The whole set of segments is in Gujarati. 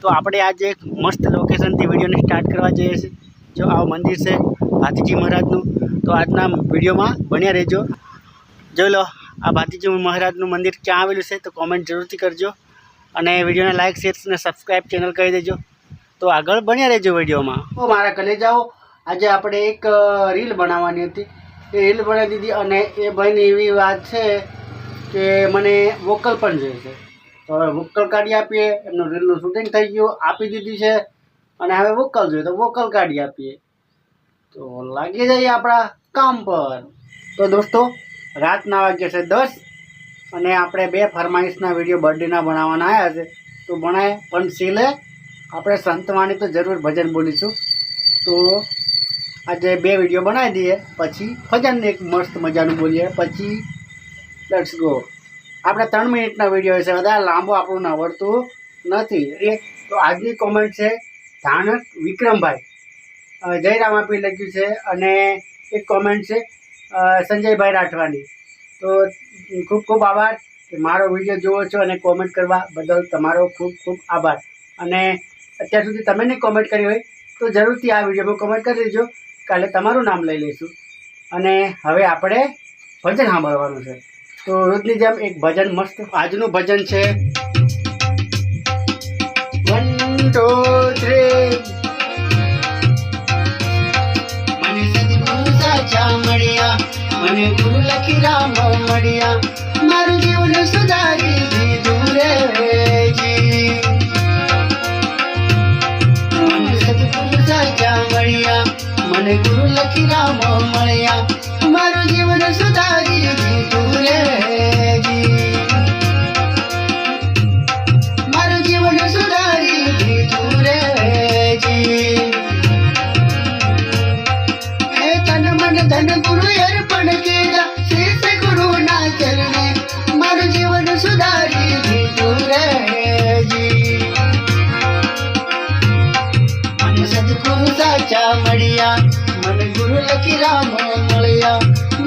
तो આપણે આજે એક મસ્ત લોકેશનથી વિડીયોને સ્ટાર્ટ કરવા જઈએ છીએ। જો આ મંદિર છે ભાતીજી મહારાજનું, તો આજના વિડીયોમાં બન્યા રહેજો। જો લો આ ભાતીજી મહારાજનું મંદિર ક્યાં આવેલું છે તો કોમેન્ટ જરૂરથી કરજો અને વિડીયોને લાઇક શેર અને સબસ્ક્રાઈબ ચેનલ કરી દેજો। તો આગળ બન્યા રહેજો વિડીયોમાં। તો મારા કલેજાઓ, આજે આપણે એક રીલ બનાવવાની હતી, એ રીલ બનાવી દીધી અને એ ભાઈની એવી વાત છે કે મને વોકલ પણ જોઈએ છે। તો હવે વોકલ કાઢી આપીએ, એમનું રીલનું શૂટિંગ થઈ ગયું, આપી દીધી છે અને હવે વોકલ જોઈએ તો વોકલ કાઢી આપીએ। તો લાગી જઈએ આપણા કામ પર। તો દોસ્તો, રાતના વાગ્યા છે 10 અને આપણે 2 ફરમાઈશના વિડીયો બર્થડેના બનાવવાના આવ્યા છે। તો બનાવે પણ સીલે આપણે સંતવાણી તો જરૂર ભજન બોલીશું। તો આજે 2 વિડીયો બનાવી દઈએ, પછી ભજન એક મસ્ત મજાનું બોલીએ, પછી લેટ્સ ગો। આપણે 3 મિનિટના વિડીયો છે, વધારે લાંબો આપણું આવડતું નથી। તો આજની કોમેન્ટ છે ધાનક વિક્રમભાઈ, જયરામ આપી લખ્યું છે, અને એક કોમેન્ટ છે સંજયભાઈ રાઠવાની। તો ખૂબ ખૂબ આભાર કે મારો વિડીયો જુઓ છો અને કોમેન્ટ કરવા બદલ તમારો ખૂબ ખૂબ આભાર। અને અત્યાર સુધી તમે નહીં કોમેન્ટ કરી હોય તો જરૂરથી આ વિડીયોમાં કોમેન્ટ કરી દેજો, કાલે તમારું નામ લઈ લઈશું। અને હવે આપણે ભજન સાંભળવાનું છે। તો રોજની જેમ એક ભજન મસ્ત, આજનું ભજન છે 1 2 3। મને સદગુરુ સાચા મળ્યા, મને ગુરુ લખી રામ મળ્યા, મારું જીવન સુધારી દીધું રે જી। મને સદગુરુ સાચા મળ્યા, મને ગુરુ લખી રામ મળ્યા, મારું જીવન સુધારી દીધું રે જી, મારું જીવન સુધારી દીધું રે જી। હે તન મન ધન ગુરુ અર્પણ કીધા, શીશ ગુરુ ના ચરણે, મારું જીવન સુધારી દીધું રે જી। મને સદગુરુ સાચા મળ્યા, મને ગુરુ લખી રામ મળ્યા,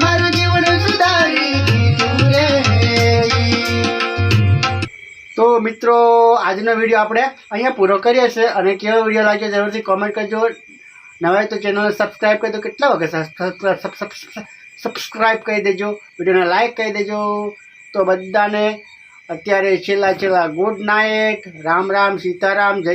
મારું જીવન સુધારી દીધું રે જી। તો મિત્રો, આજનો વિડીયો આપણે અહીંયા પૂરો કરીએ છીએ અને કેવો વિડીયો લાગ્યો જરૂરથી કોમેન્ટ કરજો। નવા તો ચેનલને સબસ્ક્રાઈબ કરી દો, કેટલા વખત સબસ્ક્રાઈબ કરી દેજો, વિડીયોને લાઈક કરી દેજો। તો બધાને અત્યારે છેલ્લા ગુડ નાઇટ, રામ રામ, સીતારામ, જય